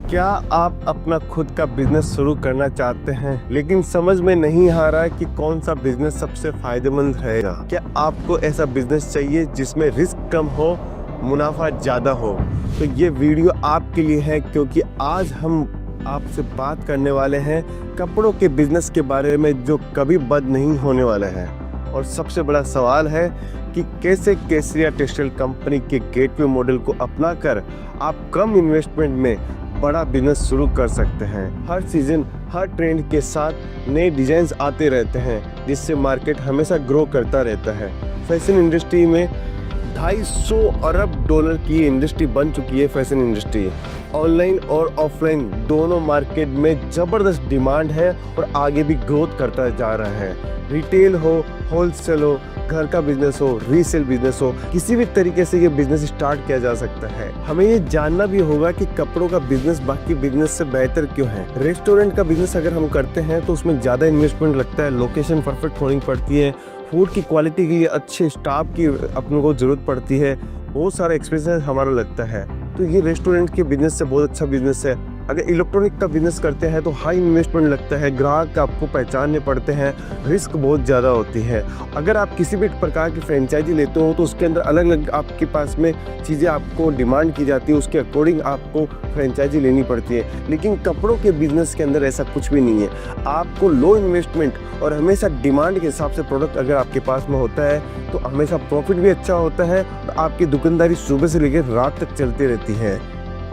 क्या आप अपना खुद का बिजनेस शुरू करना चाहते हैं लेकिन समझ में नहीं आ रहा है कि कौन सा बिजनेस सबसे फायदेमंद रहेगा? क्या आपको ऐसा बिजनेस चाहिए जिसमें रिस्क कम हो, मुनाफा ज़्यादा हो? तो ये वीडियो आपके लिए है, क्योंकि आज हम आपसे बात करने वाले हैं कपड़ों के बिजनेस के बारे में जो कभी बंद नहीं होने वाला है। और सबसे बड़ा सवाल है कि कैसे केसरिया टेक्सटाइल कंपनी के गेटवे मॉडल को अपनाकर आप कम इन्वेस्टमेंट में बड़ा बिजनेस शुरू कर सकते हैं। हर सीजन हर ट्रेंड के साथ नए डिजाइन आते रहते हैं, जिससे मार्केट हमेशा ग्रो करता रहता है। फैशन इंडस्ट्री में 250 अरब डॉलर की इंडस्ट्री बन चुकी है। फैशन इंडस्ट्री ऑनलाइन और ऑफलाइन दोनों मार्केट में ज़बरदस्त डिमांड है और आगे भी ग्रोथ करता जा रहा है। रिटेल हो, होलसेल हो, घर का बिजनेस हो, रीसेल बिजनेस हो, किसी भी तरीके से ये बिजनेस स्टार्ट किया जा सकता है। हमें ये जानना भी होगा कि कपड़ों का बिजनेस बाकी बिजनेस से बेहतर क्यों है। रेस्टोरेंट का बिजनेस अगर हम करते हैं तो उसमें ज़्यादा इन्वेस्टमेंट लगता है, लोकेशन परफेक्ट होनी पड़ती है, फूड की क्वालिटी के लिए अच्छे स्टाफ की अपने को ज़रूरत पड़ती है, बहुत सारा एक्सपीरियंस हमारा लगता है। तो ये रेस्टोरेंट के बिजनेस से बहुत अच्छा बिजनेस है। अगर इलेक्ट्रॉनिक का बिजनेस करते हैं तो हाई इन्वेस्टमेंट लगता है, ग्राहक आपको पहचानने पड़ते हैं, रिस्क बहुत ज़्यादा होती है। अगर आप किसी भी प्रकार की फ्रेंचाइजी लेते हो तो उसके अंदर अलग अलग आपके पास में चीज़ें आपको डिमांड की जाती है, उसके अकॉर्डिंग आपको फ्रेंचाइजी लेनी पड़ती है। लेकिन कपड़ों के बिजनेस के अंदर ऐसा कुछ भी नहीं है। आपको लो इन्वेस्टमेंट और हमेशा डिमांड के हिसाब से प्रोडक्ट अगर आपके पास में होता है तो हमेशा प्रॉफिट भी अच्छा होता है और आपकी दुकानदारी सुबह से लेकर रात तक चलती रहती है।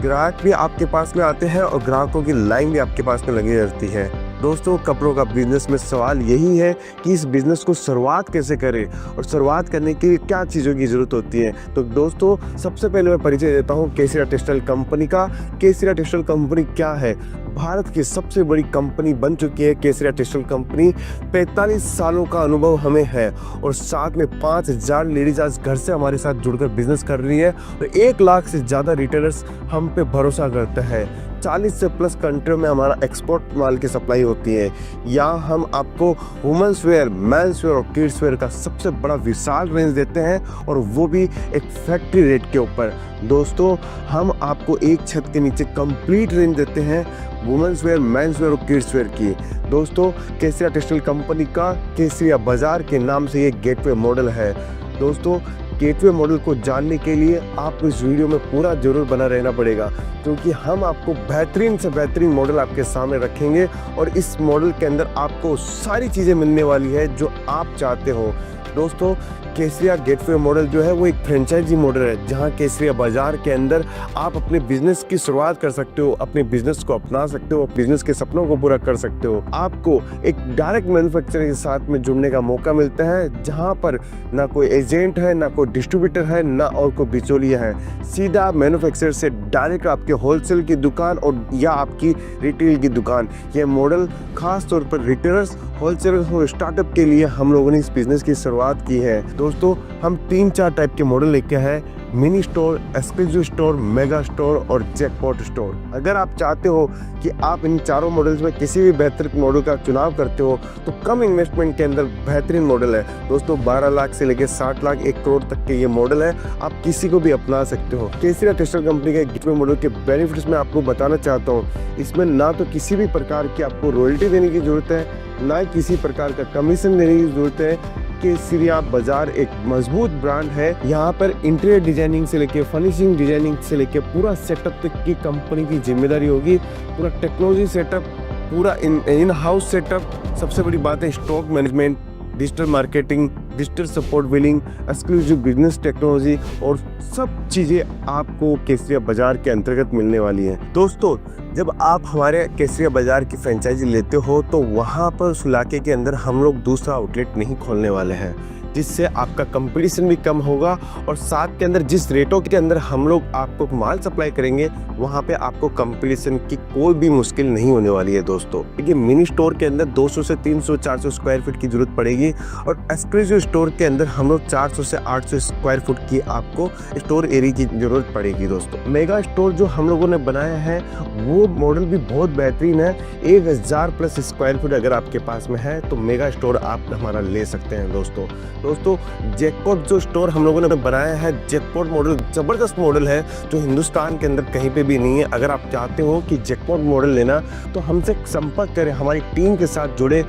ग्राहक भी आपके पास में आते हैं और ग्राहकों की लाइन भी आपके पास में लगी रहती है। दोस्तों, कपड़ों का बिजनेस में सवाल यही है कि इस बिजनेस को शुरुआत कैसे करें और शुरुआत करने के लिए क्या चीज़ों की ज़रूरत होती है। तो दोस्तों, सबसे पहले मैं परिचय देता हूँ केसरिया टेक्सटाइल कंपनी का। केसरिया टेक्सटाइल कंपनी क्या है? भारत की सबसे बड़ी कंपनी बन चुकी है केसरिया टेक्सटाइल कंपनी। 45 सालों का अनुभव हमें है और साथ में 5000 लेडीज आज घर से हमारे साथ जुड़कर बिजनेस कर रही है और 1 लाख से ज़्यादा रिटेलर्स हम पे भरोसा करते हैं। 40 से प्लस कंट्रियों में हमारा एक्सपोर्ट माल की सप्लाई होती है। यहाँ हम आपको वुमेंस वेयर, मेंस वेयर और किड्स वेयर का सबसे बड़ा विशाल रेंज देते हैं और वो भी एक फैक्ट्री रेट के ऊपर। दोस्तों, हम आपको एक छत के नीचे कंप्लीट रेंज देते हैं वुमेंस वेयर, मेंस वेयर और किड्स वेयर की। दोस्तों, केसरिया टेक्सटाइल कंपनी का केसरिया बाजार के नाम से ये गेटवे मॉडल है। दोस्तों, गेटवे मॉडल को जानने के लिए आपको इस वीडियो में पूरा जरूर बना रहना पड़ेगा, क्योंकि हम आपको बेहतरीन से बेहतरीन मॉडल आपके सामने रखेंगे और इस मॉडल के अंदर आपको सारी चीज़ें मिलने वाली है जो आप चाहते हो। दोस्तों, केसरिया गेटवे मॉडल जो है वो एक फ्रेंचाइजी मॉडल है, जहां केसरिया बाजार के अंदर आप अपने बिजनेस की शुरुआत कर सकते हो, अपने बिजनेस को अपना सकते हो, बिजनेस के सपनों को पूरा कर सकते हो। आपको एक डायरेक्ट मैन्युफैक्चरर के साथ में जुड़ने का मौका मिलता है, जहां पर ना कोई एजेंट है, ना कोई डिस्ट्रीब्यूटर है, ना और कोई बिचौलिया है। सीधा मैन्युफैक्चरर से डायरेक्ट आपके होलसेल की दुकान और या आपकी रिटेल की दुकान। यह मॉडल खास तौर पर रिटेलर्स, होलसेलर्स और स्टार्टअप के लिए हम लोगों ने इस बिजनेस की शुरुआत की है। दोस्तों, हम 3-4 टाइप के मॉडल लेके हैं: mini store, exclusive store, mega store और जैकपॉट स्टोर। अगर आप चाहते हो कि आप इन चारों मॉडल्स में किसी भी बेहतर मॉडल का चुनाव करते हो तो कम इन्वेस्टमेंट के अंदर बेहतरीन मॉडल है। दोस्तों, 12 लाख से लेकर 60 लाख 1 करोड़ तक के ये मॉडल है, आप किसी को भी अपना सकते हो। केसरिया टेक्सटाइल कंपनी के गेटवे मॉडल के बेनिफिट्स मैं आपको बताना चाहता हूँ। इसमें ना तो किसी भी प्रकार की आपको रॉयल्टी देने की जरूरत है, ना किसी प्रकार का कमीशन देने की जरूरत है। केसरिया बाजार एक मजबूत ब्रांड है। यहाँ पर इंटीरियर डिजाइनिंग से लेके फिनिशिंग डिजाइनिंग से लेके पूरा सेटअप तक की कंपनी की जिम्मेदारी होगी। पूरा टेक्नोलॉजी सेटअप, पूरा इन हाउस सेटअप। सबसे बड़ी बात है stock management, digital marketing, digital support, billing, exclusive business technology और सब चीज़ें आपको केसरिया बाजार के अंतर्गत मिलने वाली है। दोस्तों, जब आप हमारे केसरिया बाजार की फ्रेंचाइजी लेते हो तो वहाँ पर उस इलाके के अंदर हम लोग दूसरा आउटलेट नहीं खोलने वाले हैं, जिससे आपका कंपटीशन भी कम होगा और साथ के अंदर जिस रेटों के अंदर हम लोग आपको माल सप्लाई करेंगे वहाँ पे आपको कंपटीशन की कोई भी मुश्किल नहीं होने वाली है। दोस्तों, देखिए, मिनी स्टोर के अंदर 200 से 300 400 स्क्वायर फीट की जरूरत पड़ेगी और एक्सक्लूसिव स्टोर के अंदर हम लोग 400 से 800 स्क्वायर फुट की आपको स्टोर एरिया की जरूरत पड़ेगी। दोस्तों, मेगा स्टोर जो हम लोगों ने बनाया है वो मॉडल भी बहुत बेहतरीन है। 1000 प्लस स्क्वायर फीट अगर आपके पास में है तो मेगा स्टोर आप हमारा ले सकते हैं। दोस्तों, दोस्तों जैकपॉट जो स्टोर हम लोगों ने बनाया है, जैकपॉट मॉडल ज़बरदस्त मॉडल है जो हिंदुस्तान के अंदर कहीं पे भी नहीं है। अगर आप चाहते हो कि जैकपॉट मॉडल लेना तो हमसे संपर्क करें, हमारी टीम के साथ जुड़े।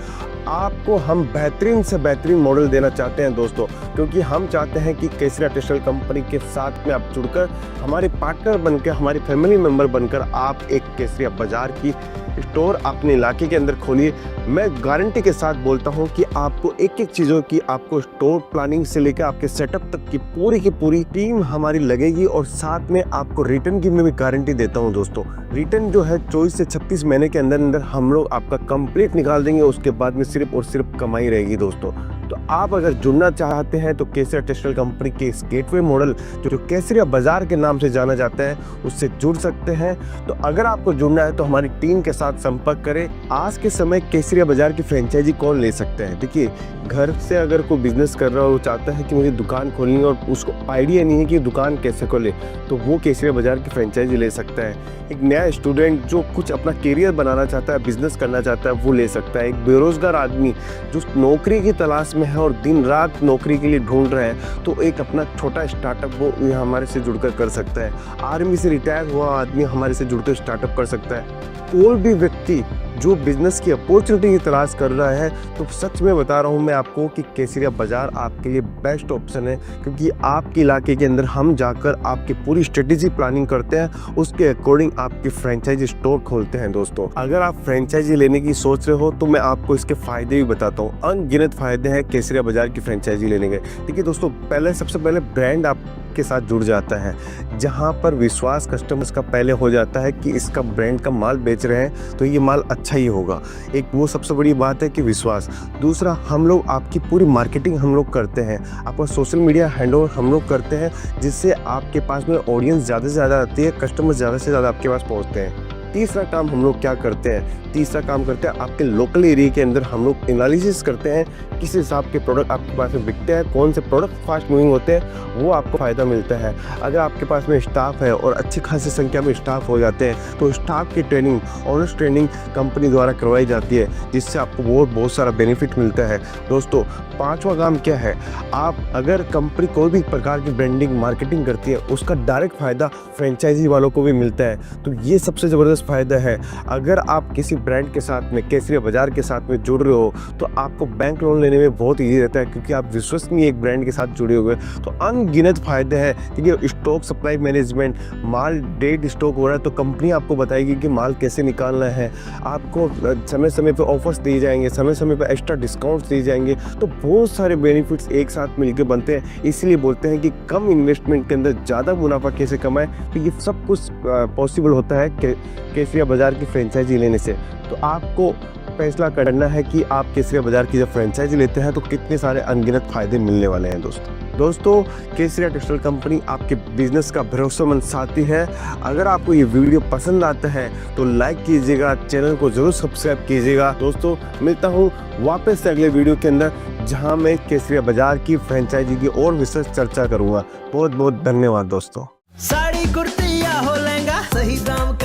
आपको हम बेहतरीन से बेहतरीन मॉडल देना चाहते हैं दोस्तों, क्योंकि हम चाहते हैं कि केसरिया टेक्सटाइल कंपनी के साथ में आप जुड़कर हमारे पार्टनर बनकर, हमारी फैमिली मेंबर बनकर आप एक केसरिया बाजार की स्टोर अपने इलाके के अंदर खोलिए। मैं गारंटी के साथ बोलता हूं कि आपको एक एक चीज़ों की, आपको स्टोर प्लानिंग से लेकर आपके सेटअप तक की पूरी टीम हमारी लगेगी, और साथ में आपको रिटर्न की मैं भी गारंटी देता हूं दोस्तों। रिटर्न जो है 24 से 36 महीने के अंदर अंदर हम लोग आपका कंप्लीट निकाल देंगे, उसके बाद में सिर्फ और सिर्फ कमाई रहेगी दोस्तों। तो आप अगर जुड़ना चाहते हैं तो केसरिया टेक्सटाइल कंपनी के इस गेटवे मॉडल जो केसरिया बाजार के नाम से जाना जाता है उससे जुड़ सकते हैं। तो अगर आपको जुड़ना है तो हमारी टीम के साथ संपर्क करें। आज के समय केसरिया बाजार की फ्रेंचाइजी कौन ले सकते हैं? देखिए, घर से अगर कोई बिजनेस कर रहा हो, चाहता है कि मुझे दुकान खोलनी है और उसको आइडिया नहीं है कि दुकान कैसे खोले, तो वो केसरिया बाजार की फ्रेंचाइजी ले सकता है। एक नया स्टूडेंट जो कुछ अपना करियर बनाना चाहता है, बिजनेस करना चाहता है, वो ले सकता है। एक बेरोजगार आदमी जो नौकरी की तलाश में है और दिन रात नौकरी के लिए ढूंढ रहे हैं, तो एक अपना छोटा स्टार्टअप वो हमारे से जुड़कर कर सकता है। आर्मी से रिटायर हुआ आदमी हमारे से जुड़कर स्टार्टअप कर सकता है। कोई भी व्यक्ति जो बिजनेस की अपॉर्चुनिटी की तलाश कर रहा है, तो सच में बता रहा हूँ मैं आपको कि केसरिया बाजार आपके लिए बेस्ट ऑप्शन है, क्योंकि आपके इलाके के अंदर हम जाकर आपकी पूरी स्ट्रेटेजी प्लानिंग करते हैं, उसके अकॉर्डिंग आपकी फ्रेंचाइजी स्टोर खोलते हैं दोस्तों। अगर आप फ्रेंचाइजी लेने की सोच रहे हो तो मैं आपको इसके फायदे भी बताता हूँ। अनगिनत फायदे हैं केसरिया बाजार की फ्रेंचाइजी लेने के। देखिए दोस्तों, सबसे पहले ब्रांड आपके साथ जुड़ जाता है, जहाँ पर विश्वास कस्टमर्स का पहले हो जाता है कि इसका ब्रांड का माल बेच रहे हैं तो ये माल अच्छा ही होगा। एक वो सबसे बड़ी बात है कि विश्वास। दूसरा, हम लोग आपकी पूरी मार्केटिंग हम लोग करते हैं, आपका सोशल मीडिया हैंडओवर हम लोग करते हैं, जिससे आपके पास में ऑडियंस ज़्यादा से ज़्यादा आती है, कस्टमर ज़्यादा से ज़्यादा आपके पास पहुँचते हैं। तीसरा काम हम लोग क्या करते हैं? तीसरा काम करते हैं आपके लोकल एरिया के अंदर हम लोग एनालिसिस करते हैं किस हिसाब के प्रोडक्ट आपके पास में बिकते हैं, कौन से प्रोडक्ट फास्ट मूविंग होते हैं, वो आपको फ़ायदा मिलता है। अगर आपके पास में स्टाफ है और अच्छी खासी संख्या में स्टाफ हो जाते हैं, तो स्टाफ की ट्रेनिंग, ऑनर्स ट्रेनिंग कंपनी द्वारा करवाई जाती है, जिससे आपको बहुत सारा बेनिफिट मिलता है दोस्तों। पांचवा काम क्या है? आप अगर कंपनी कोई भी प्रकार की ब्रांडिंग मार्केटिंग करती है, उसका डायरेक्ट फ़ायदा फ्रेंचाइजी वालों को भी मिलता है। तो ये सबसे ज़बरदस्त फ़ायदा है। अगर आप किसी ब्रांड के साथ में, केसरिया बाजार के साथ में जुड़ रहे हो, तो आपको बैंक लोन लेने में बहुत ईजी रहता है, क्योंकि आप विश्वसनीय एक ब्रांड के साथ जुड़े हुए। तो अनगिनत फ़ायदे हैं। देखिए, स्टॉक सप्लाई मैनेजमेंट, माल डेट स्टॉक हो रहा है तो कंपनी आपको बताएगी कि माल कैसे निकालना है, आपको समय समय पर ऑफर्स दिए जाएंगे, समय समय पर एक्स्ट्रा डिस्काउंट्स दिए जाएंगे। तो बहुत सारे बेनिफिट्स एक साथ मिलकर बनते हैं। इसलिए बोलते हैं कि कम इन्वेस्टमेंट के अंदर ज़्यादा मुनाफा कैसे कमाएं। तो ये सब कुछ पॉसिबल होता है केसरिया बाजार की फ्रेंचाइजी लेने से। तो आपको फैसला करना है कि आप केसरिया बाजार की जब फ्रेंचाइजी लेते हैं तो कितने सारे अनगिनत फ़ायदे मिलने वाले हैं दोस्तों। केसरिया टेक्सटाइल कंपनी आपके बिजनेस का भरोसेमंद साथी है। अगर आपको ये वीडियो पसंद आता है तो लाइक कीजिएगा, चैनल को जरूर सब्सक्राइब कीजिएगा दोस्तों। मिलता हूँ वापस से अगले वीडियो के अंदर, जहाँ मैं केसरिया बाजार की फ्रेंचाइजी की और विशेष चर्चा करूँगा। बहुत बहुत धन्यवाद दोस्तों। साड़ी कुर्ती या हो लहंगा, सही दाम